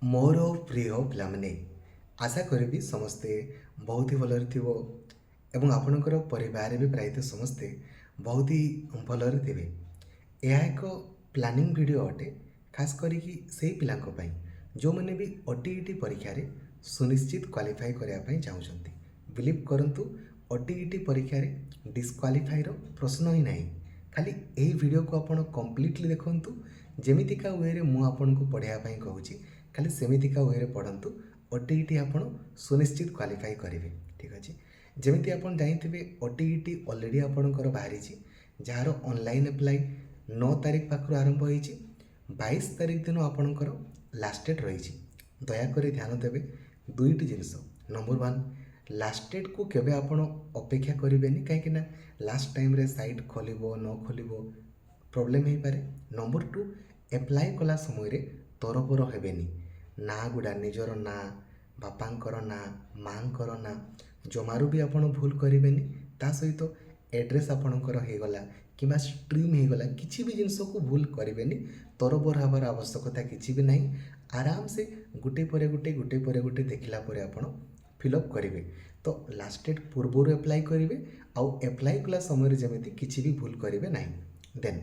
मोर प्रिय पिलाମାନେ आशा करी समस्ते बहुत ही भलरे थिबो एवं आपणकर परिवार भी प्रायतः समस्ते बहुत ही भलरे थिबे। यह एक प्लानिंग वीडियो अटे खास करिकी से पिलांको पई जो माने भी ओटीईटी परीक्षा रे सुनिश्चित क्वालिफाई करिया पई चाहुचंती। बिलीव करंतु ओटीईटी परीक्षा रे डिस्क्वालिफाई रो प्रश्न ही नहीं। खाली यही वीडियो को आपण कंप्लीटली देखंतु जेमितिका वे रे मु आपनको पढ़ाया पई कहूची खाली सेमितिका वे रे पढ़ंतु ओटीईटी आपण सुनिश्चित क्वालिफाई करेंगे। ठीक अच्छे जमी आप जानते ओटीईटी ऑलरेडी आपणकर बाहरी जार ऑनलाइन अप्लाई 9 तारीख पाखु आरंभ हो 22 तारीख दिन आपणकर लास्ट डेट रही। दयाकोरी ध्यान देवे दुईटी जिनस नंबर 1 लास्ट डेट को केबे आपण अपेक्षा करेंगे कहीं लास्ट टाइम रे साइट खोलिबो न खोलिबो प्रॉब्लम हो पारे। नंबर 2 एप्लाई कला समय रे तरबर हेबेनी ना गुड़ा निजर ना बापांकर ना मांकर ना जमारू भी आपण भूल करेंगे। ता सहित एड्रेस आपणकर होगला कि स्ट्रीम होगला किसी भी जिनस को भूल करेंगे। तरबर हबार आवश्यकता किसी भी नहीं। आराम से गुटे पर गुटे देखला आप फिलअप करेंगे। तो लास्ट डेट पूर्वर एप्लाई करेंगे आउ एप्लाई कला समय जमी किसी भी भूल करेंगे ना। देन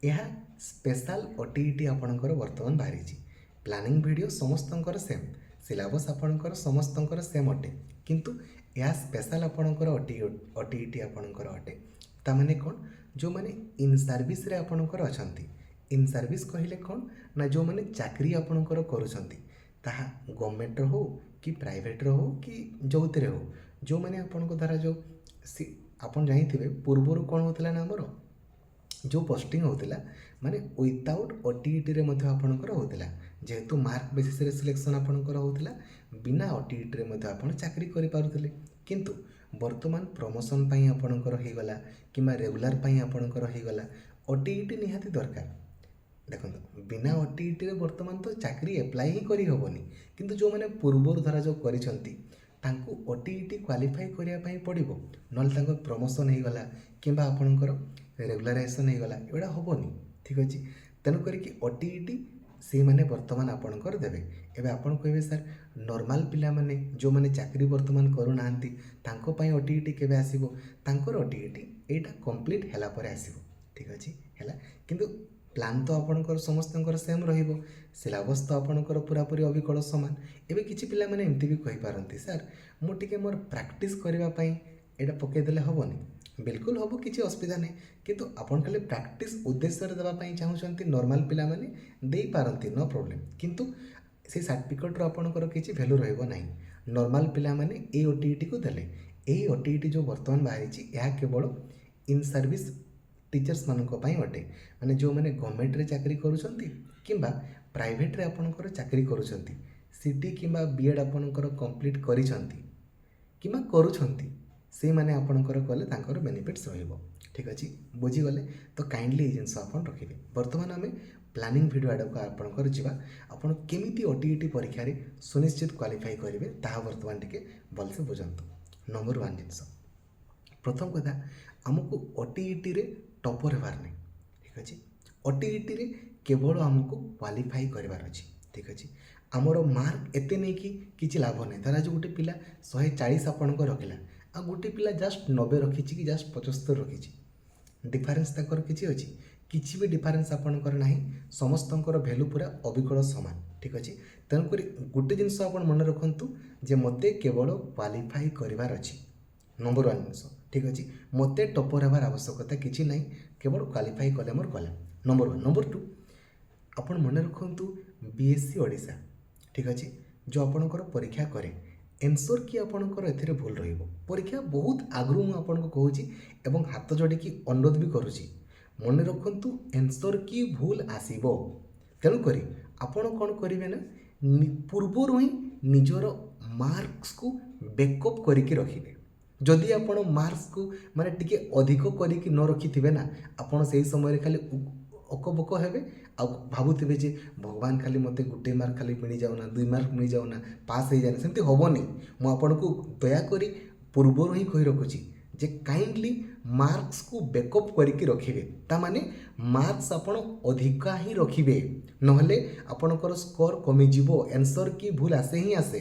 यह स्पेशल ओटीईटी आपणकर वर्तमान बाहरी प्लानिंग वीडियो समस्तंकर सेम सिलेबस आपणकर समस्तंकर सेम अटे किंतु यह स्पेशल आपणकर ओटीईटी आपणकर अटे। तामाने कौन जो माने इन सर्विस रे आपणकर अछंती। इन सर्विस कहले कौन ना जो माने चाकरी आपणकर करूछंती ताहा गवर्नमेंट हो कि प्राइवेट हो कि जोतिरे हो जो माने आपणको द्वारा जो आपन जानिथिबे पूर्वरु कोन होतला ना हमरो जो पोस्टिंग होता माने विदाउट ओटीईटी रे मध्य आपणकर होता जेहेतु मार्क बेसिस रे सिलेक्शन आपणकर होता बिना ओटीईटी रे मध्य आपण चाकरी करि पारुथिले। किंतु वर्तमान प्रमोशन पई आपणकर होगला किंबा रेगुलर पई आपणकर होगला ओटीईटी निहाती दरकार। देखो बिना ओटीईटी रे वर्तमान तो चाकरी एप्लाई ही करि होबनी किंतु जो माने पूर्वर धरा जो करिसंती तांकु ओटीईटी क्वालिफाई करिया पई पड़िबो नल तांको प्रमोशन होगला किंबा आपणकर रेगुलाराइजेशन होगला एटा हेनी। ठीक अच्छे तेणुक ओटीईटी से मैंने वर्तमान आपणकर देवे। एवं आपन कहे सर नॉर्मल पिला माने जो माने चाकरी वर्तमान करूना तांको ओटीईटी केबे आसीबो तांकर ओटीईटी एटा कंप्लीट हैला परे आसीबो। ठीक अच्छे हैला किंतु प्लान तो आपणकर समस्तंकर सेम रहिबो सिलेबस तो आपणकर पूरापूरी अविकल समान। एवं किछि पिला माने एमती भी कहि पारंती सर मु टिके मोर प्रैक्टिस करबा पई एटा पके देले हबोनी बिल्कुल हम किसी असुविधा नहीं किंतु आपन खाली प्रैक्टिस उद्देश्य देवाई चाहूँगी नॉर्मल पिला माने दे पारती नो प्रॉब्लम किंतु से सर्टिफिकेट आपणकर किसी वैल्यू रहिबो नहीं। नॉर्मल पिला माने ए ओटीईटी को देले यही ओटीईटी जो वर्तमान बाहरी यह केवल इन सर्विस टीचर्स मानक पई अटे माने जो माने गवर्नमेंट रे चाकरी करूछंती किंबा प्राइवेट रे आपणकर चाकरी करूछंती सीटी किंबा बीएड आपणकर कंप्लीट करिछंती किंबा करूछंती से माने आपणकर कले तांकर बेनिफिट्स रहिबो। ठीक अच्छे बुझीगले तो काइंडली ये जिनस आप रखिए। बर्तमान आम प्लानिंग वीडियो आड़ को आपणकर जीवा आपन केमिति ओटीईटी परीक्षा रे सुनिश्चित क्वालिफाई करेंगे ताहा बर्तमान टिके भलसे बुझंतु। नंबर 1 जिनस प्रथम कथा आमको ओटीईटी रे टॉपर हेबार नहीं। ठीक अच्छे ओटीईटी रे केवल आमको क्वालिफाई करबार अछि। ठीक अच्छे आमर मार्क एते नहीं कि किछि लाभ नहीं धरा जो गोटे पिला 140 आपणको रखिला आ गोटे पिला जस्ट 90 रखी कि जस्ट 75 रखी डिफरेन्स तक किसी भी डिफरेन्स आपणकर ना समस्तंकर वैल्यू पूरा अविकल सामान। ठीक अच्छे तेणुक गोटे जिनस आप मन रखु जे मते केवल क्वालिफाई करार अच्छी नंबर 1 जिनस। ठीक अच्छे मते टॉपर होबार आवश्यकता किसी ना केवल क्वालिफाई कले मोर गला नंबर 1। नंबर 2 आपन मन रखु बीएससी ओडिशा। ठीक अच्छे जो आपणकर परीक्षा करे एनसोर कि आपणकर एथिरे भूल रहिबो परीक्षा बहुत आगु मुझे कहूँ एवं हाथ जोड़िकी अनुरोध भी करुँची मन रखु एनसोर कि भूल आसो तेणुक आपण कौन करेंगे ना पूर्वर ही निजर मार्क्स को बैकअप करके रखिए। जदि आपण मार्क्स को माने टिके अधिक करके न रखि थे ना आपण से समय खाली अकबक हेबे आ भावुवे जे भगवान खाली मते गोटे मार्क खाली मिल जाऊना 2 मार्क मिल जाऊना पास हो जाए सेमती हेनी मुझे दयाकोरी पूर्वर ही कही रखुची जे काइंडली मार्क्स को बैकअप करके रखिए तामाने मार्क्स आपण अधिका ही रखिए নহলে ଆପଣଙ୍କର ସ୍କୋର କମିଯିବ। ଆନ୍ସର କି ଭୁଲ ଆସେ ହିଁ ଆସେ।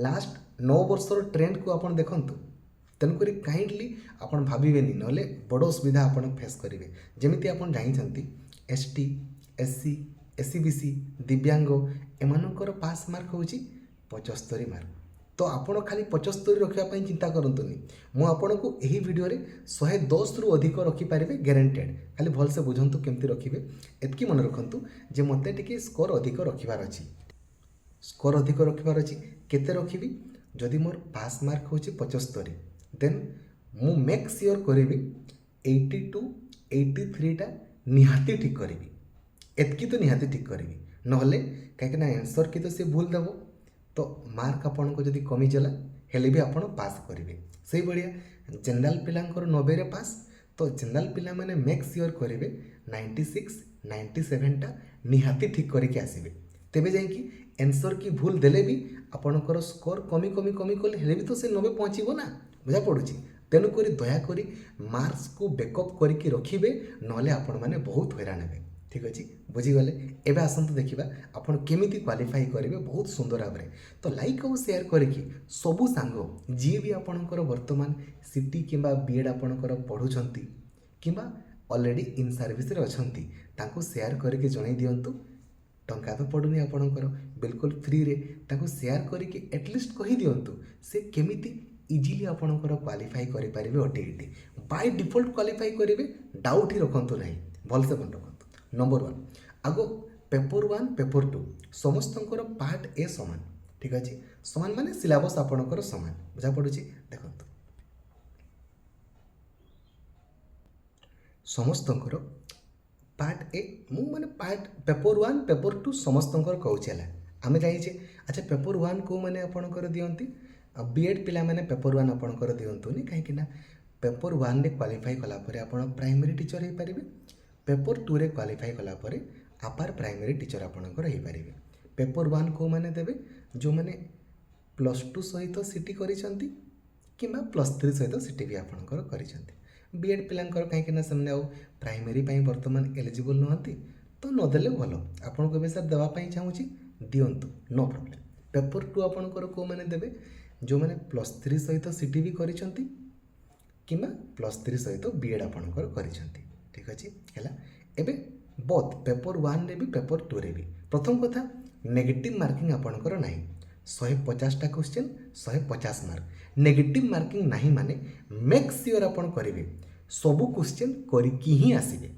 ଲାଷ୍ଟ 9 ବର୍ଷର ଟ୍ରେଣ୍ଡକୁ ଆପଣ ଦେଖନ୍ତୁ। ତେଣୁକରି କାଇଣ୍ଡଲି ଆପଣ ଭାବିବେନି, ନହେଲେ ବଡ଼ ଅସୁବିଧା ଆପଣ ଫେସ୍ କରିବେ। ଯେମିତି ଆପଣ ଜାଣିଛନ୍ତି ST, SC, SCBC, ଦିବ୍ୟାଙ୍ଗ ଏମାନଙ୍କର ପାସ୍ ମାର୍କ ହେଉଛି 75 ମାର୍କ। ତ ଆପଣ ଖାଲି 75 ରଖିବା ପାଇଁ ଚିନ୍ତା କରନ୍ତୁନି। ମୁଁ ଆପଣଙ୍କୁ ଏହି ଭିଡ଼ିଓରେ 110ରୁ ଅଧିକ ରଖିପାରିବେ ଗ୍ୟାରେଣ୍ଟେଡ଼। ଖାଲି ଭଲସେ ବୁଝନ୍ତୁ କେମିତି ରଖିବେ। ଏତିକି ମନେ ରଖନ୍ତୁ ଯେ ମୋତେ ଟିକେ ସ୍କୋର ଅଧିକ ରଖିବାର ଅଛି। ସ୍କୋର ଅଧିକ ରଖିବାର ଅଛି। କେତେ ରଖିବି? ଯଦି ମୋର ପାସ୍ ମାର୍କ ହେଉଛି 75, ଦେନ୍ ମୁଁ ମେକ୍ ସିଓର କରିବି 82, 83ଟା ନିହାତି ଠିକ୍ କରିବି। ଏତିକି ତ ନିହାତି ଠିକ୍ କରିବି। ନହେଲେ କାହିଁକିନା ଆନ୍ସର କି ତ ସେ ଭୁଲ ଦେବ, ତ ମାର୍କ ଆପଣଙ୍କ ଯଦି କମିଗଲା ହେଲେ ବି ଆପଣ ପାସ୍ କରିବେ। ସେଇଭଳିଆ ଜେନେରାଲ ପିଲାଙ୍କର 90ରେ ପାସ୍, ତ ଜେନେରାଲ ପିଲାମାନେ ମେକ୍ ସିଓର କରିବେ 96, 97ଟା ନିହାତି ଠିକ୍ କରିକି ଆସିବେ। ତେବେ ଯାଇକି ଆନ୍ସର କି ଭୁଲ ଦେଲେ ବି ଆପଣଙ୍କର ସ୍କୋର କମି କଲେ ହେଲେ ବି ତ ସେ 90 ପହଞ୍ଚିବ ନା। ବୁଝା ପଡ଼ୁଛି? ତେଣୁକରି ଦୟାକରି ମାର୍କସକୁ ବେକଅପ୍ କରିକି ରଖିବେ, ନହେଲେ ଆପଣମାନେ ବହୁତ ହଇରାଣ ହେବେ। ଠିକ୍ ଅଛି, ବୁଝିଗଲେ? ଏବେ ଆସନ୍ତୁ ଦେଖିବା ଆପଣ କେମିତି କ୍ୱାଲିଫାଇ କରିବେ ବହୁତ ସୁନ୍ଦର ଭାବରେ। ତ ଲାଇକ୍ ଆଉ ସେୟାର କରିକି ସବୁ ସାଙ୍ଗ ଯିଏ ବି ଆପଣଙ୍କର ବର୍ତ୍ତମାନ ସିଟି କିମ୍ବା ବିଏଡ଼୍ ଆପଣଙ୍କର ପଢ଼ୁଛନ୍ତି କିମ୍ବା ଅଲରେଡ଼ି ଇନ୍ ସର୍ଭିସରେ ଅଛନ୍ତି, ତାଙ୍କୁ ସେୟାର କରିକି ଜଣାଇ ଦିଅନ୍ତୁ। ଟଙ୍କା ତ ପଡ଼ୁନି ଆପଣଙ୍କର, ବିଲକୁଲ ଫ୍ରିରେ ତାଙ୍କୁ ସେୟାର କରିକି ଆଟଲିଷ୍ଟ କହିଦିଅନ୍ତୁ ସେ କେମିତି ଇଜିଲି ଆପଣଙ୍କର କ୍ୱାଲିଫାଇ କରିପାରିବେ OTET। ବାଇ ଡିଫଲ୍ଟ କ୍ୱାଲିଫାଇ କରିବେ, ଡାଉଟ୍ ହିଁ ରଖନ୍ତୁ ନାହିଁ। ଭଲସେ ମନେ ରଖନ୍ତୁ। ନମ୍ବର 1 ଆଗ ପେପର 1, ପେପର 2 ସମସ୍ତଙ୍କର ପାର୍ଟ ଏ ସମାନ। ଠିକ୍ ଅଛି, ସମାନ ମାନେ ସିଲାବସ୍ ଆପଣଙ୍କର ସମାନ। ବୁଝା ପଡ଼ୁଛି? ଦେଖନ୍ତୁ ସମସ୍ତଙ୍କର ପାର୍ଟ ଏ, ମୁଁ ମାନେ ପାର୍ଟ ପେପର 1, ପେପର 2 ସମସ୍ତଙ୍କର କହୁଛି ହେଲା। ଆମେ ଜାଣିଛେ ଆଚ୍ଛା ପେପର 1 କେଉଁମାନେ ଆପଣଙ୍କର ଦିଅନ୍ତି? ବିଏଡ଼୍ ପିଲାମାନେ ପେପର 1 ଆପଣଙ୍କର ଦିଅନ୍ତୁନି, କାହିଁକିନା ପେପର 1ରେ କ୍ୱାଲିଫାଇ କଲା ପରେ ଆପଣ ପ୍ରାଇମେରୀ ଟିଚର ହେଇପାରିବେ। ପେପର 2ରେ କ୍ୱାଲିଫାଇ କଲା ପରେ ଆପାର ପ୍ରାଇମେରୀ ଟିଚର ଆପଣଙ୍କର ହେଇପାରିବେ। ପେପର 1 କେଉଁମାନେ ଦେବେ? ଯେଉଁମାନେ +2 ସହିତ ସିଟି କରିଛନ୍ତି କିମ୍ବା +3 ସହିତ ସିଟି ବି ଆପଣଙ୍କର କରିଛନ୍ତି। ବିଏଡ଼୍ ପିଲାଙ୍କର କାହିଁକିନା ସେମାନେ ଆଉ ପ୍ରାଇମେରୀ ପାଇଁ ବର୍ତ୍ତମାନ ଏଲିଜିବଲ୍ ନୁହନ୍ତି, ତ ନଦେଲେ ଭଲ। ଆପଣଙ୍କୁ ଏବେ ସାର୍ ଦେବା ପାଇଁ ଚାହୁଁଛି, ଦିଅନ୍ତୁ, ନୋ ପ୍ରୋବ୍ଲେମ୍। ପେପର 2 ଆପଣଙ୍କର କେଉଁମାନେ ଦେବେ? ଯେଉଁମାନେ +3 ସହିତ ସିଟି ବି କରିଛନ୍ତି କିମ୍ବା +3 ସହିତ ବିଏଡ଼୍ ଆପଣଙ୍କର କରିଛନ୍ତି। ଠିକ୍ ଅଛି, ହେଲା। ଏବେ ବୋଥ୍ ପେପର 1ରେ ବି ପେପର 2ରେ ବି ପ୍ରଥମ କଥା ନେଗେଟିଭ୍ ମାର୍କିଂ ଆପଣଙ୍କର ନାହିଁ। 150ଟା କ୍ୱେଶ୍ଚନ୍, 150 ମାର୍କ। ନେଗେଟିଭ୍ ମାର୍କିଂ ନାହିଁ ମାନେ ମେକ୍ ସିଓର ଆପଣ କରିବେ ସବୁ କ୍ୱେଶ୍ଚନ୍ କରିକି ହିଁ ଆସିବେ।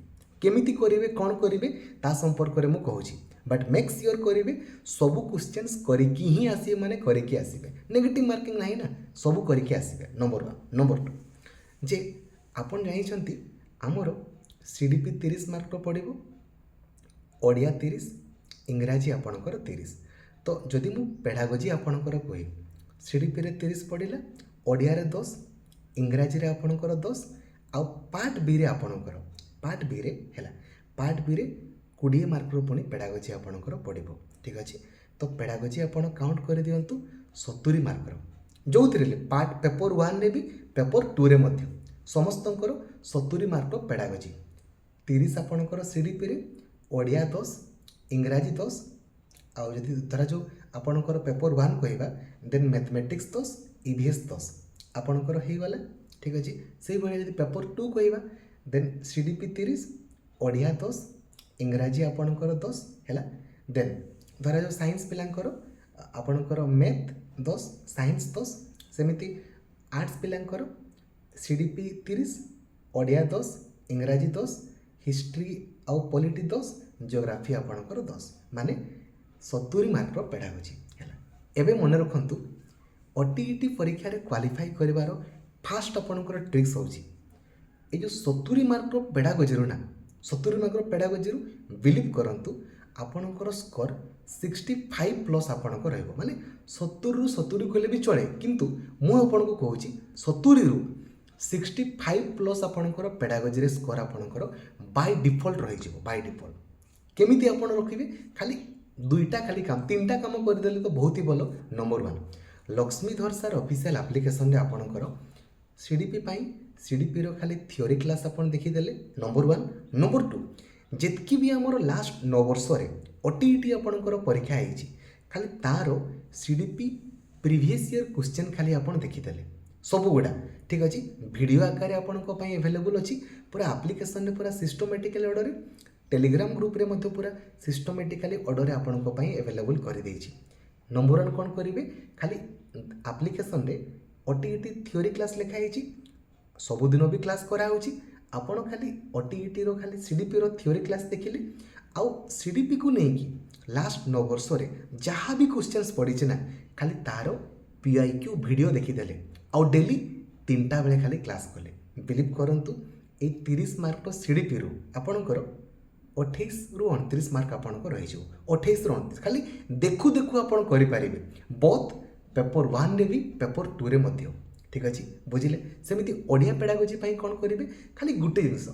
କେମିତି କରିବେ, କ'ଣ କରିବେ ତା ସମ୍ପର୍କରେ ମୁଁ କହୁଛି, ବଟ୍ ମେକ୍ ସିଓର କରିବେ ସବୁ କ୍ୱେଶ୍ଚନ୍ସ କରିକି ହିଁ ଆସିବେ, ମାନେ କରିକି ଆସିବେ। ନେଗେଟିଭ୍ ମାର୍କିଂ ନାହିଁ ନା, ସବୁ କରିକି ଆସିବେ। ନମ୍ବର 1। ନମ୍ବର 2 ଯେ ଆପଣ ଜାଣିଛନ୍ତି ଆମର CDP 30 ମାର୍କର ପଡ଼ିବ, ଓଡ଼ିଆ 30, ଇଂରାଜୀ ଆପଣଙ୍କର 30। ତ ଯଦି ମୁଁ ପେଡ଼ାଗୋଜି ଆପଣଙ୍କର କୁହେ, CDPରେ 30 ପଡ଼ିଲା, ଓଡ଼ିଆରେ 10, ଇଂରାଜୀରେ ଆପଣଙ୍କର 10, ଆଉ ପାର୍ଟ ବିରେ ଆପଣଙ୍କର ପାର୍ଟ ବିରେ ହେଲା, ପାର୍ଟ ବିରେ 20 ମାର୍କର ପୁଣି ପେଡ଼ାଗୋଜି ଆପଣଙ୍କର ପଡ଼ିବ। ଠିକ୍ ଅଛି, ତ ପେଡ଼ାଗୋଜି ଆପଣ କାଉଣ୍ଟ କରିଦିଅନ୍ତୁ 70 ମାର୍କର, ଯେଉଁଥିରେ ପାର୍ଟ ପେପର 1ରେ ବି ପେପର 2ରେ ମଧ୍ୟ ସମସ୍ତଙ୍କର 70 ମାର୍କର ପେଡ଼ାଗୋଜି। 30 ଆପଣଙ୍କର CDPରେ, ଓଡ଼ିଆ 10, ଇଂରାଜୀ 10, ଆଉ ଯଦି ଧରାଯାଉ ଆପଣଙ୍କର ପେପର 1 କହିବା, ଦେନ୍ ମ୍ୟାଥମେଟିକ୍ସ 10, EVS 10 ଆପଣଙ୍କର ହେଇଗଲା। ଠିକ୍ ଅଛି, ସେଇଭଳିଆ ଯଦି ପେପର 2 କହିବା, ଦେନ୍ CDP 30, ଓଡ଼ିଆ 10, ଇଂରାଜୀ ଆପଣଙ୍କର 10 ହେଲା। ଦେନ୍ ଧରାଯାଉ ସାଇନ୍ସ ପିଲାଙ୍କର ଆପଣଙ୍କର ମ୍ୟାଥ୍ 10, ସାଇନ୍ସ 10, ସେମିତି ଆର୍ଟ୍ସ ପିଲାଙ୍କର CDP 30, ଓଡ଼ିଆ 10, ଇଂରାଜୀ 10, ହିଷ୍ଟ୍ରି ଆଉ ପଲିଟି 10, ଜିଓଗ୍ରାଫି ଆପଣଙ୍କର 10, ମାନେ 70 ମାର୍କର ପେଡ଼ାଗୋଜି ହେଲା। ଏବେ ମନେ ରଖନ୍ତୁ OTET ପରୀକ୍ଷାରେ କ୍ୱାଲିଫାଇ କରିବାର ଫାଷ୍ଟ ଆପଣଙ୍କର ଟ୍ରିକ୍ସ ହେଉଛି এই ଯେଉଁ 70 ମାର୍କର ପେଡ଼ାଗୋଜିରୁ ନା, 70 ମାର୍କର ପେଡ଼ାଗୋଜିରୁ ବିଲିଭ୍ କରନ୍ତୁ ଆପଣଙ୍କର ସ୍କୋର 65+ ଆପଣଙ୍କ ରହିବ। ମାନେ 70ରୁ 70 କହିଲେ ବି ଚଳେ, କିନ୍ତୁ ମୁଁ ଆପଣଙ୍କୁ କହୁଛି 70ରୁ 65+ ଆପଣଙ୍କର ପେଡ଼ାଗୋଜିରେ ସ୍କୋର ଆପଣଙ୍କର ବାଇ ଡିଫଲ୍ଟ ରହିଯିବ। ବାଇ ଡିଫଲ୍ଟ କେମିତି ଆପଣ ରଖିବେ? ଖାଲି 2ଟା ଖାଲି କାମ, 3ଟା କାମ କରିଦେଲେ ତ ବହୁତ ହି ଭଲ। ନମ୍ବର 1 ଲକ୍ଷ୍ମୀଧର ସାର୍ ଅଫିସିଆଲ ଆପ୍ଲିକେସନରେ ଆପଣଙ୍କର CDP ପାଇଁ CDPର ଖାଲି ଥିଓରି କ୍ଲାସ୍ ଆପଣ ଦେଖିଦେଲେ। ନମ୍ବର 1। ନମ୍ବର 2 ଯେତିକି ବି ଆମର ଲାଷ୍ଟ 9 ବର୍ଷରେ ओटीईटी आपणकर परीक्षा होती खाली तार सीडीपी प्रीवियस ईयर क्वेश्चन खाली आपण देखीदेले सबुगुड़ा ठीक अच्छे वीडियो आकार आपंप एभेलेबुल अच्छी पूरा आप्लिकेसन पूरा सिस्टमेटिकली ऑर्डर टेलीग्राम ग्रुप रे मध्य पूरा सिस्टमेटिकली ऑर्डर आपंप एभेलेबुल कर देछि। नंबर वन कौन करेंगे खाली आप्लिकेसन रे ओटीईटी थ्योरी क्लास लिखाई सबुदिन भी क्लास कराऊँगी आपण खाली ओटीईटी रो खाली सीडीपी रो थ्योरी क्लास देखिले आउ सीडीपी को लेकिन लास्ट 9 वर्ष रे जहाँ भी क्वेश्चंस पड़ी ना खाली तार पीआईक्यू वीडियो देखीदेले आउ डेली 3टा बेले खाली क्लास कले बिलीव करंतु ए 30 मार्क तो सीडीपी रू आपणकर 28 रु 29 मार्क आपणकर रही 28 रु 29 खाली देखु देखु आपण करि पारिबे बोथ पेपर 1 रे भी पेपर 2 रे मध्य ठीक अच्छे बुझिले सेमिति ओडिया पेडागोजी पाई कौन करेंगे खाली गुटे जिनस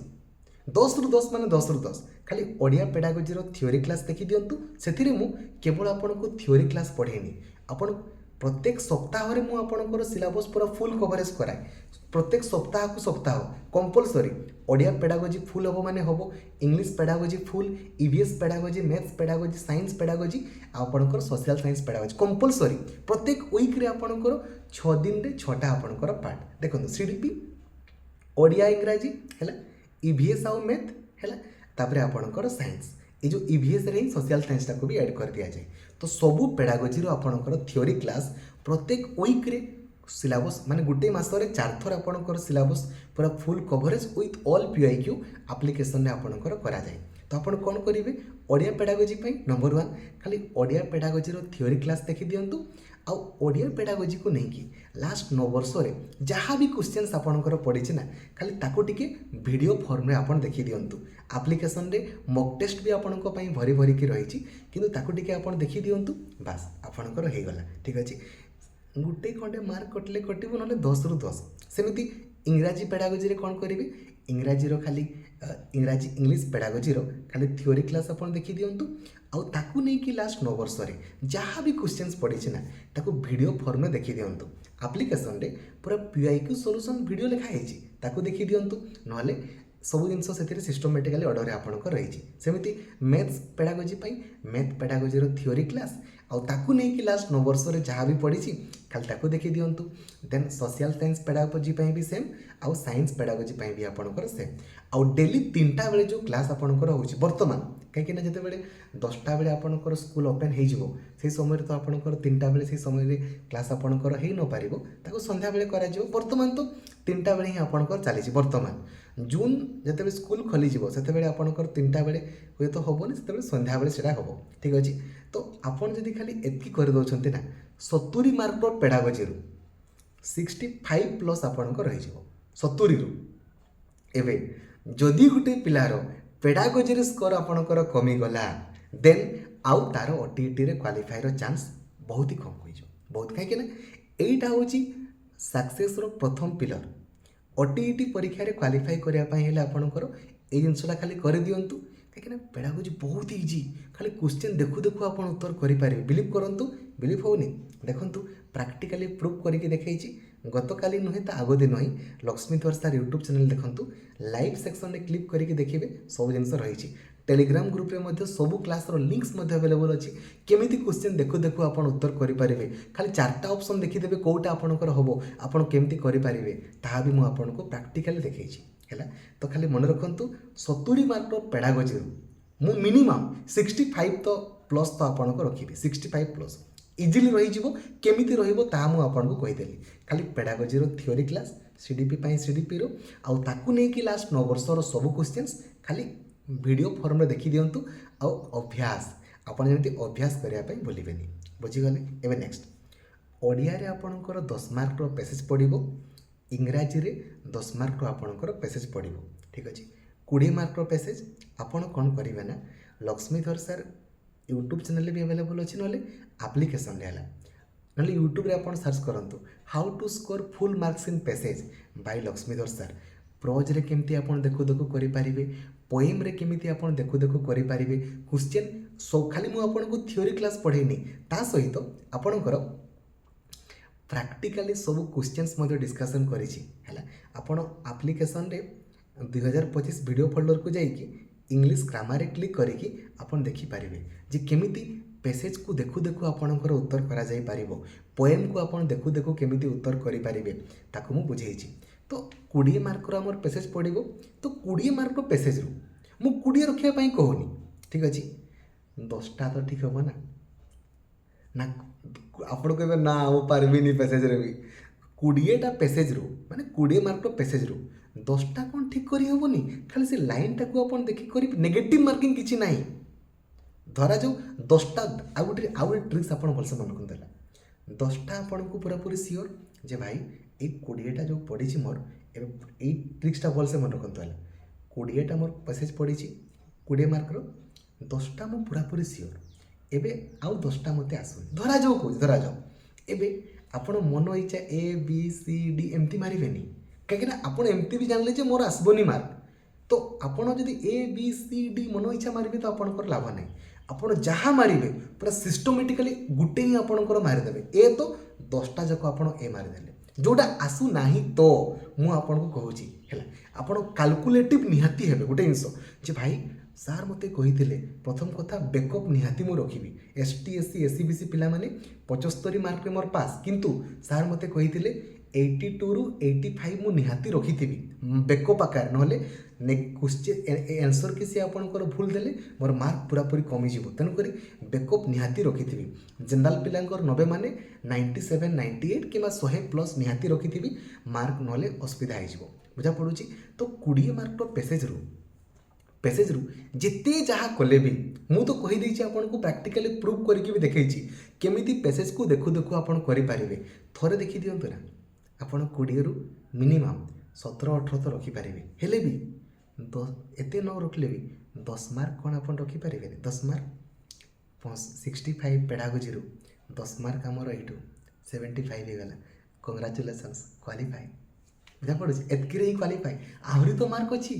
10 रु 10 माने 10 रु 10 खाली ओडिया पेडागोजी रो थ्योरी क्लास देखि दियंतु सेथिरे मु केवल आपन को थ्योरी क्लास पढ़ेनी आपण प्रत्येक सप्ताह रे मु आपनकर सिलेबस पूरा फुल कवरेज कराए प्रत्येक सप्ताह को सप्ताह कंपलसरी ओडिया पेडागोजी फुल हम माने हम English pedagogy full EVS pedagogy maths pedagogy science pedagogy आपनकर सोशल साइंस पेडागोजी कंपलसरी प्रत्येक वीक रे आपनकर 6 दिन रे 6टा आपनकर पार्ट देखो सीडीपी ओडिया इंग्राजी है ईवीएस आउ मैथ है तापर आपनकर साइंस ये जो ईवीएस रे सोशल साइंस को भी ऐड कर दिया जाए तो सबू पेडागोजी रो आपनकर थ्योरी क्लास प्रत्येक वीक रे सिलेबस माने गुटे मासरे 4 थर आपनकर सिलेबस पूरा full coverage with all PIQ application ने आपनकर करा जाए तो आपण कौन करेंगे ओडिया पेडागोजी पाई नंबर 1 खाली ओडिया पेडागोजी रो थ्योरी क्लास देखि दियंतु आउ ओडिया पेडागोजी को नहीं कि लास्ट 9 वर्ष रे जहाँ भी क्वेश्चंस आपनकर पड़ी ना खाली ताको टिके वीडियो फॉर्म रे आपण देखि दियंतु एप्लिकेशन रे मॉक टेस्ट भी आपनक पई भरी भरी की रही किंतु ताको टिके आपण देखि दियंतु बास आपनकर हे गला ठीक अछि गुटे खंडे मार्क कटले कटिबो नले 10 रु 10 सेमिति इंग्राजी पेडागोजी रे कौन करेंगे इंग्राजी रो खाली इंग्राजी इंग्लिश पेडागोजी रो खाली थ्योरी क्लास अपन देखि दियंतु आउ ताकू नहीं कि लास्ट 9 वर्ष रे जहाँ भी क्वेश्चंस पड़ी ना ताकू वीडियो फॉर्म में देखि दियंतु एप्लिकेशन रे पूरा पीआईक्यू सॉल्यूशन वीडियो लिखा है ताकू देखि दियंतु नहले सब जिन से सिस्टमेटिकली ऑर्डर आपंकर रही सेमती मैथ्स पेडागोजी मैथ पेडागोजी रो थ्योरी क्लास आउ ताकू नहीं कि लास्ट 9 वर्ष रे जहाँ भी पड़ी खाली ताकू देखि दियंतु देन सोशल साइंस पेडागोजी भी सेम आउ साइंस पेडागोजी भी आपंकर सेम आउ डेली 3टा बेले जो क्लास आपंकर होची वर्तमान कहीं जिते बड़े 10टा बेले आपंकर स्कूल ओपन हो समय तो आपंकर 3टा बेले से समय क्लास आपंकर हो न पार ताको संध्या बेले करा वर्तमान तो 3टा बेले ही आपंकर चली वर्तमान जून जिते स्कूल खोली से आपंकर 3टा बेले हुए तो हेनी से संध्या बेले से हम ठीक अच्छे तो आपड़ जदि खाली एति कर दौरान ना 70 मार्क पेडागोजी 65 प्लस आपंकर रही 70 रु एवं जदि गोटे पिलार पेडागोजी स्कोर आपंकर कमीगला देन आउ तार ओटीईटी रे क्वालिफायर चांस बहुत ही कम हो बहुत कहीं यहीटा हूँ सक्सेस रो प्रथम पिलर ओटीईटी परीक्षा रे क्वालिफाई करने आपंकर ये जिनसा खाली कर दिंतु कहीं पेडागोजी बहुत इजी खाली क्वेश्चन देखु देखु आप उत्तर करेंगे बिलीव करूँ बिलीव होनी देखूँ प्राक्टिकली प्रूफ करके देखी गतकाली नुहे तो आग दिन ही लक्ष्मीधर सार यूट्यूब चैनल देखूँ लाइव सेक्शन में क्लिक करके देखिए सब जिन रही टेलीग्राम ग्रुप रे मध्य सबू क्लास रो लिंक्स मध्य अवेलेबल अच्छी केमिति क्वेश्चन देखु देखु आप उत्तर करेंगे खाली 4टा ऑप्शन देखीदेवे कौटा आपंकर हम आप केमती करेंगे ताहा भी मुझे आपको प्राक्टिकली देखी है तो खाली मन रखु 70 मार्क पेडागोजी मु मिनिमम 65 तो प्लस तो आपको रखी 65 प्लस इजिली रही केमिति रहिबो ता मु आपको कहीदेली खाली पेडागोजी रो थ्योरी क्लास सीडीपी सीडीपी रो आउ ताकू नहीं कि लास्ट 9 वर्ष सब क्वेश्चंस खाली वीडियो फॉर्म में देखी दिंतु आउ अभ्यास आपन जमी अभ्यास करने भूलें बुझीगले एवं नेक्स्ट ओडिया रे आपणकर 10 मार्क पैसेज पड़ो इंग्राजी रे 10 मार्क आपणकर पैसेज पड़ो ठीक अच्छे 20 मार्क पैसेज आपड़ कौन करेंगे ना लक्ष्मीधर सर यूट्यूब चैनल भी अवेलेबल अच्छी ना एप्लिकेशन ना यूट्यूब रे आप सर्च करूँ how to score full marks in passage by Laxmidhar sir prose रे केमती आप देखु देखु करेंगे पोएम रे केमिति आपण देखु देखु करि पारिबे क्वेश्चन सो खाली मु आपण को थ्योरी क्लास पढ़ेनी ता सहित आपणकर प्रैक्टिकली सब क्वेश्चंस मध्य डिस्कशन करिछि हैला आपण एप्लिकेशन रे 2025 वीडियो फोल्डर को जाइए इंग्लिश ग्रामर क्लिक करके आपन देखिपारे जे केमिति पैसेज को देखु देखु आपणकर उत्तर करा जाई पारिबो पोएम को आपन देखु देखु केमिति उत्तर करि पारिबे ताकू मु बुझेइछि। तो 20 मार्क रो हमर पैसेज पड़िबो। तो 20 मार्क रो पैसेज रो मु 20 रखिया पई कहूनी ठीक अछि 10टा तो ठीक हो ना आपण कहबे ना वो पारबिनी पैसेज रे भी 20टा पैसेज रो माने 20 मार्क रो पैसेज रो 10टा कौन ठीक करी हेबोनी खाली से लाइन टाकू अपन देखि करी नेगेटिव मार्किंग किछि नाही धरा जो 10टा आ गोटे ट्रिक्स आपण भलसे मन रखुला 10टा आपण को पूरा पूरी सियोर जे भाई ए 20टा जो पड़ी मोर ए ट्रिक्सटा भलसे मन रखुला 20टा मोर पैसेज पड़ी 20 मार्क रो 10टा मु पूरा पूरी सियोर एबे आउ 10टा मते आसुनी धरा जाओ एबे आपण मन इच्छा ए बी सी डी एमती मारिबेनी कहीं आपड़ एमती भी जानले मोर आसबनी मार्क तो आपड़ जदि ए बी सी डी मन इच्छा मारे तो आपंकर लाभ ना आपड़ जहाँ मारे पूरा सिस्टमेटिकली गुटे ही आपंकर मारिदेवे ए तो 10टा जाक आप मारिदेले जोटा आसू ना तो मुझे कहूँ है आपड़ काल्कुलेटिव निहाती हे गोटे जिनस जे भाई सार मते कही प्रथम कथा बेकअप निहाती मु रखी S T S C S C B C पिला 75 मार्क मोर पास किंतु सार मते कही 82 रु 85 मु निहाती रखी बेकअप आकार ना क्वेश्चन आंसर किसी आपंकर भूल देले मोर मार्क पूरा पूरी कमिजी तेणुक बेकअप निहाती रखी जनरल पिलांकर 90 माने 97 98 कि 100+ निहाती रखी मार्क ना असुविधा हो बुझा पड़ुची। तो 20 मार्क पैसेज रु जिते जहाँ कले भी मु तो कही देछि आपन को प्रैक्टिकली प्रूव करके भी देखैछि केमिति पैसेज को देखु देखु आपन करि पारिबे थोरे देखि दियंतु ना आपन 20 रु मिनिमम 17-18 तो रखी पारिबे हेले भी एते न रखले भी 10 मार्क कोन आपन रखी पारिबे 10 मार्क 65 पेडागोजी रु 10 मार्क हमर एटू 75 हे गला कांग्रेचुलेशंस क्वालिफाई बुझा पड़ुछि एतकी रे क्वालिफाई आहरी तो मार्क अछि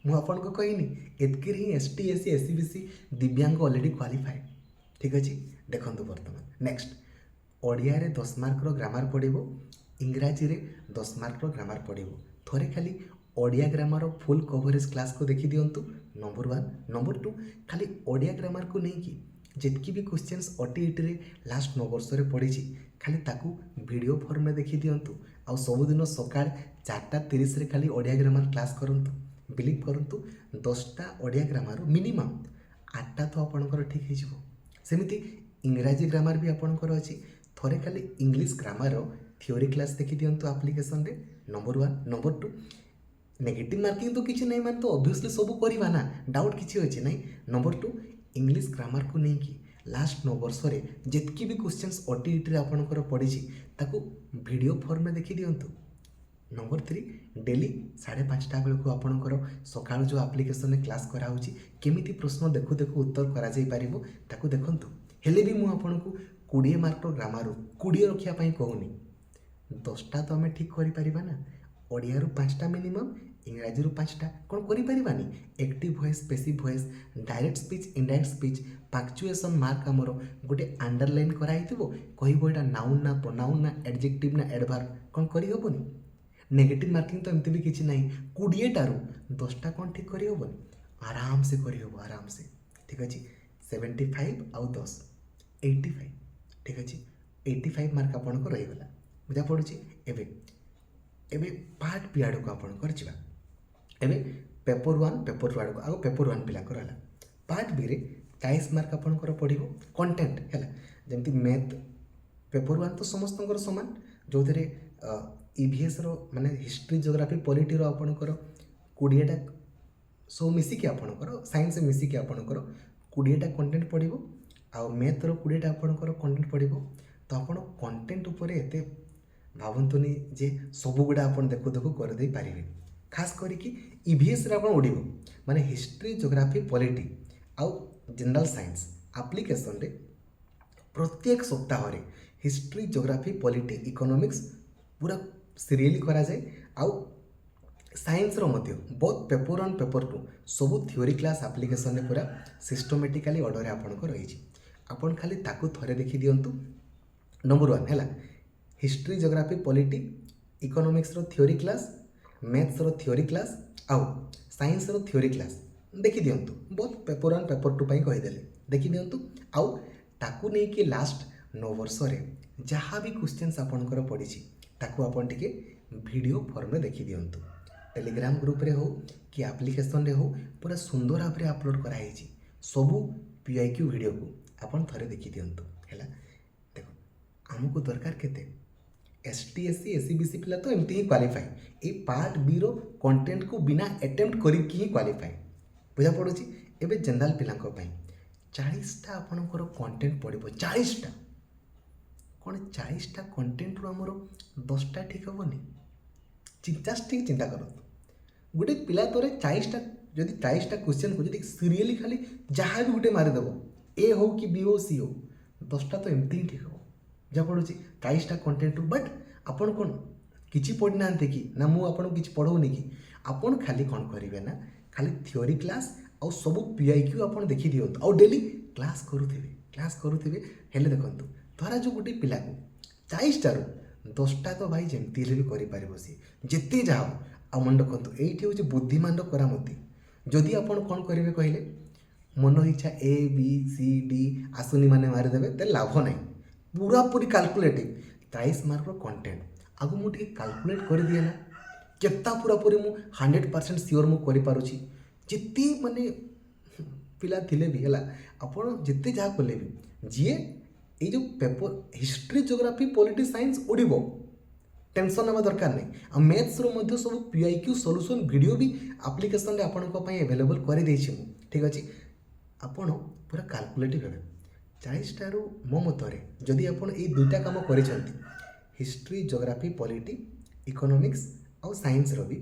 मु आपन को कहनी एतकी रे S T S C S C B C दिव्यांग ऑलरेडी क्वालिफाइड ठीक अछि देखंतु वर्तमान नेक्स्ट ओडिया रे 10 मार्क रो ग्रामर पड़िबो इंग्राजी रे 10 मार्क रो ग्रामर पड़िबो थोरे खाली Odia grammar full coverage class को देखि दियंतु नंबर 1 नंबर 2 खाली ओडिया ग्रामर को नहीं कि जितकी भी क्वेश्चंस ओटीईटी रे लास्ट 9 वर्ष रे पड़ी खाली ताकू वीडियो फॉर्म में देखि दियंतु आ सबुदिन सकाळ 4:30 रे खाली ओडिया ग्रामर क्लास करंतु बिलीव करंतु 10टा ओडिया ग्रामर मिनिमम 8टा तो आपणकर ठीक है सेमिति इंग्राजी ग्रामर भी आपणकर अछि थोरे खाली इंग्लिश ग्रामर थ्योरी क्लास देखि दियंतु एप्लीकेशन रे नंबर 1 नंबर 2 नेगेटिव मार्किंग तो किछि नै मान तो ऑब्वियसली सब करबा ना डाउट किछि अछि नै नंबर 2 इंग्लिश ग्रामर को नहीं कि लास्ट 9 वर्ष रे जितकी भी क्वेश्चंस ओटीईटी रे आपणकर पड़ी ताकू वीडियो फॉर्म में देखि दियंतु नंबर 3 डेली 5:30 बेल को आपणकर सकाळ जो एप्लीकेशन में क्लास करा होची केमिति प्रश्न देखु देखु उत्तर करा जाई पारिबो ताकू देखंतु हेले भी मु आपणको 20 मार्क रो ग्रामर 20 रखिया पई कहूनी 10टा तो हमें ठीक करि परिबा ना ओडिया रु 5टा मिनिमम इंग्राजी रु 5टा कोन करि परिबानी active voice passive voice direct speech indirect speech punctuation mark हमरो गोटे अंडरलाइन कराइथिबो कहिबो एटा नाउन ना प्रोनाउन ना एडजेक्टिव ना एडवर्ब कोन करि होबोनी नेगेटिव मार्किंग तो एमती भी किसी ना 20 रु 10टा कौन ठीक करी होबनी आराम से करी होबो आराम से ठीक अछि 75 आउ 10 85 ठीक अछि 85 मार्क आपन को रही गला बुझा पड़ुछि एबे पार्ट बी आड़ को आपन कर जिबा एबे पेपर 1 पेपर 2 आड़ को आगो पेपर 1 पिला करला पार्ट बी रे 23 मार्क आपन को पड़िबो कंटेंट हैला जेमति मैथ पेपर 1 तो समस्त समान जो थे ईवीएस रो माने हिस्ट्री ज्योग्राफी पॉलिटी रो आपनकर 20टा सो मिसिकी आपनकर साइंस मिसिकी आपनकर 20टा कंटेंट पड़िबो आ मैथ रो 20टा आपनकर कंटेंट पड़िबो तो आपण कंटेंट ऊपर एते भावंतुनी जे सब गुडा आपण देखु देखु कर दे पारिबे खास करी कि ईवीएस रे आपण उडिबो माने हिस्ट्री ज्योग्राफी पॉलिटी आ जनरल साइंस एप्लीकेशन रे प्रत्येक सप्ताह रे हिस्ट्री ज्योग्राफी पॉलिटी इकोनॉमिक्स पूरा सीरियली करा जाए आउ साइंस रो मध्य बहुत पेपर 1 पेपर 2 सब थ्योरी क्लास एप्लीकेशन रे पूरा सिस्टमेटिकली ऑर्डर आपन को रही आपन खाली ताकू थरे देखि दियंतु नंबर 1 हैला हिस्ट्री ज्योग्राफी पॉलिटी इकोनॉमिक्स रो थ्योरी क्लास मैथ्स रो थ्योरी क्लास आउ साइंस रो थ्योरी क्लास देखी दियंतु बहुत पेपर 1 पेपर 2 ପାଇଁ କହିଦେଲି देखी दियंतु आउ ताकू नहीं कि लास्ट 9 वर्ष रे जहाँ भी क्वेश्चंस आपनकर पड़ी ताकू आपन टिके वीडियो फॉर्म में देखी दियंतु टेलीग्राम ग्रुप रे हो कि एप्लिकेशन रे हो पूरा सुंदर भाव में अपलोड कराई सबू पीआईक्यू वीडियो को आपन थरे देखी दियंतु हैला देखो हमको दरकार केते एसटी एससी एससी बीसी पिला तो एमती ही क्वालिफाई ए पार्ट बी रो कंटेंट को बिना अटेम्प्ट करके ही क्वालिफाई बुझा पड़ुची एबे जनरल पिलांको पई 40टा आपनकर कंटेंट पड़िबो 40टा कौन 40टा कंटेंट रो हमरो 10टा ठीक हेबोनी ठीक चिंता करत गोटे पिला तोरे 40टा जदि 40टा क्वेश्चन को जदि सीरियली खाली जहाँ भी गोटे मारिदेव ए हो कि बी हो सी हो 10टा तो एमती ही ठीक हो जहाँ पड़ुची 40टा कंटेंट बट आपन कौन किछि पढ़ी ना कि ना मु आपन किछि पढ़ौनी कि आपन खाली कौन करेंगे ना खाली थ्योरी क्लास आउ सब पीआईक्यू आपन देखी दियंतु आउ डेली क्लास करुथिबे हेले देखंतु धरा जो गोटे पिला को 40टारू 10टा तो भाई जेमती हेले भी करि पारिबो सी जेते जाओ आ मन रखंतु एइठी होची बुद्धिमान करामती जदि आपन कौन करेंगे कहले मन इच्छा ए बी सी डी आसुनी माने मारिदेवे तो लाभ नहीं पूरा पूरी कैलकुलेटिव 23 मार्क कंटेंट आगु मु ठीक कैलकुलेट कर दिए ना केता पूरा पूरी मु 100% श्योर मु करि पारुची जिते माने पिला थिले भी हला आपण जिते जा कले भी जिए ए जो paper history geography polity science ओडिबो टेंशन नवा दरकार नहीं आ मैथ्स रो मध्य सब पीआईक्यू सॉल्यूशन वीडियो भी एप्लिकेशन रे आपन को पई अवेलेबल करि देछि मु ठीक अछि आपण पूरा कैलकुलेटिव हेबे 40 टारू मो मतरे जदि आपण ए दुईटा काम करिसंती हिस्ट्री ज्योग्राफी पॉलिटी इकोनॉमिक्स और साइंस रो भी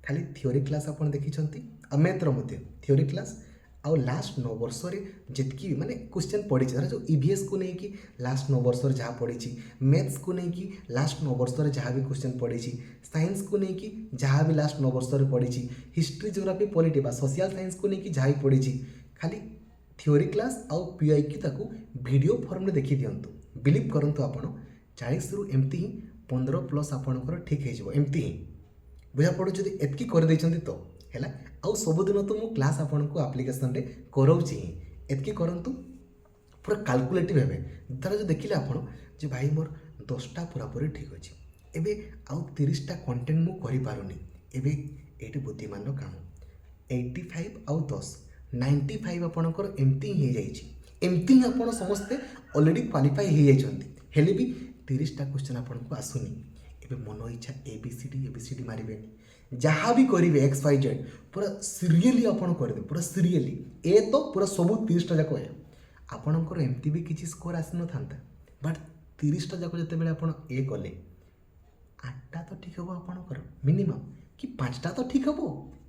खाली थ्योरी क्लास आपन देखिसंती आ मैथ रो मध्य थ्योरी क्लास आउ लास्ट 9 वर्ष रे जितकी माने क्वेश्चन पड़ी जो ईवीएस को नहीं कि लास्ट 9 वर्ष रे जहाँ पड़ी मैथ्स को नहीं कि लास्ट 9 वर्ष रे जहाँ भी क्वेश्चन पड़ी साइंस को नहीं कि जहाँ भी लास्ट 9 वर्ष रे पड़ी हिस्ट्री ज्योग्राफी पॉलिटी बा सोशल साइंस को नहीं कि जहाँ भी पड़ी खाली थ्योरी क्लास आउ पीआईक्यू ताकू वीडियो फॉर्म में देखी दियंतु बिलीव करंतु आपण 40 रु एमती ही 15 प्लस आपणकर ठीक हो एमती ही बुझा पड़ू जदि एतकी कर देइछंती तो हैला आउ सबुदिन तो मु क्लास आपनको एप्लिकेशन रे करौछि एतकी करंतु पूरा कैलकुलेटिव हेबे धर जो देखिले आपण जे भाई मोर 10टा पूरा पूरी ठीक अछि एबे आउ 30टा कंटेंट मु करि पारुनी एबे एटी बुद्धिमान रो काम 85 आउ 10 95 आपणकर एमती ही जाइछि एमती ही आपण समस्ते ऑलरेडी क्वालिफाई हो जाइछंती हेले भी 30टा क्वेश्चन आपनको आसुनी एबे मन इच्छा एबीसीडी मारिबेनी जहाँ भी करेंगे एक्स वाई जेड पूरा सीरियली आपन करदे पूरा सीरियली ए तो पूरा सब 30टा जाक है आपणकर एमती भी किसी स्कोर आसी न था बट 30टा जाक जिते आप ए कले 8टा तो ठीक हम आपणकर मिनिमम कि 5टा तो ठीक हम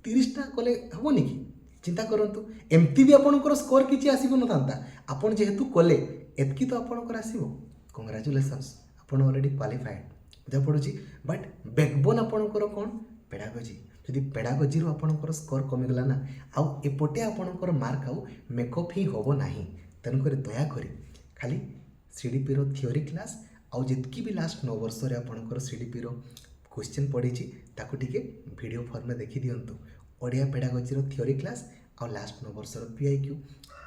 30टा कले हेनी कि चिंता करंतु एमती भी आपणकर स्कोर किसी आसब न था आपन जेहेतु कले एतकी तो आपणकर आसो कंग्राचुलेसन्स आपन ऑलरेडी क्वालिफाइड बुझा पड़ुची बट बैकबोन आपणकर कौन पेडागोजी जदि पेडागोजी रो आपणकर स्कोर कमिगला ना आउ एपटे आपणकर मार्क आउ मेकअप ही होबो नाही तेणुकर दया करी खाली सीडीपी रो थ्योरी क्लास आउ जितकी भी लास्ट 9 वर्ष रे आपणकर सीडीपी रो क्वेश्चन पड़ीची ताकू टिके वीडियो फॉर्म में देखि दियंतु ओडिया पेडागोजी रो थ्योरी क्लास आउ लास्ट 9 वर्ष रो पीआईक्यू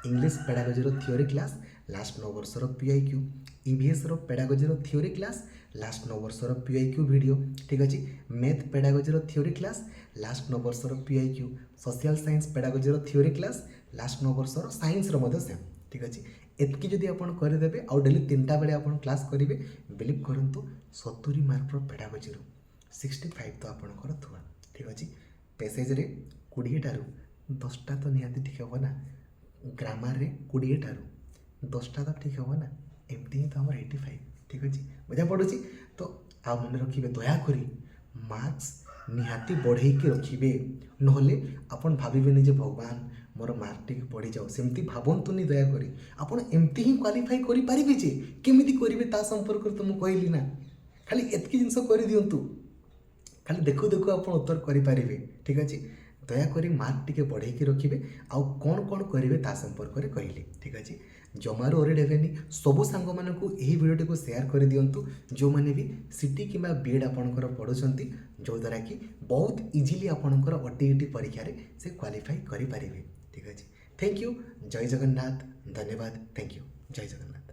इंग्लिश पेडागोजी रो थ्योरी क्लास लास्ट 9 वर्ष रो पीआईक्यू ईवीएस रो पेडागोजी रो थ्योरी क्लास लास्ट 9 वर्ष पीआईक्यू वीडियो ठीक अच्छे मैथ पेडागोजी रो थ्योरी क्लास लास्ट 9 वर्ष पीआईक्यू सोशल साइंस पेडागोजी रो थ्योरी क्लास लास्ट 9 वर्ष साइंस रो मध्य same ठीक अच्छे एतकी जदि आपन करदेबे आउ डेली 3टा बेले आपन क्लास करेंगे बिलीव करंतु 70 मार्क रो पेडागोजी रो 65 तो आपन कर थुआ ठीक अच्छे पैसेज रे 20 टारू 10टा तो निहाती ठीक हो ना ग्रामर रे 20 टारू 10टा तो ठीक हो ना एमती ही तो हमर 85 ठीक अच्छे बुझा पड़ुची तो आ मन रखिए दयाकोरी मार्क्स निहाती बढ़े के रखिए नहले आपन भाविबेनि जे भगवान मोर मार्क टिक बढ़ी जाओ सेमती भावंतुनि दयाकोरी आपन एमती ही क्वालिफाई करि पारिबे जे केमिति करिवे ता संपर्क तो मु कहली ना खाली एतकी जिंस करि दियंतु खाली देखु देखु आपन उत्तर करि पारिबे ठीक अछि ଦୟାକରି ମାର୍କ ଟିକେ ବଢ଼େଇକି ରଖିବେ ଆଉ କ'ଣ କ'ଣ କରିବେ ତା ସମ୍ପର୍କରେ କହିଲେ ଠିକ୍ ଅଛି। ଜମାରୁ ଅରିଡ୍ ହେବେନି, ସବୁ ସାଙ୍ଗମାନଙ୍କୁ ଏହି ଭିଡ଼ିଓଟିକୁ ସେୟାର କରିଦିଅନ୍ତୁ ଯେଉଁମାନେ ବି ସିଟି କିମ୍ବା ବିଏଡ଼୍ ଆପଣଙ୍କର ପଢ଼ୁଛନ୍ତି, ଯେଉଁଦ୍ୱାରା କି ବହୁତ ଇଜିଲି ଆପଣଙ୍କର OTET ପରୀକ୍ଷାରେ ସେ କ୍ୱାଲିଫାଇ କରିପାରିବେ ଠିକ୍ ଅଛି। Thank you. ଜୟ ଜଗନ୍ନାଥ। ଧନ୍ୟବାଦ। Thank you. ଜୟ ଜଗନ୍ନାଥ।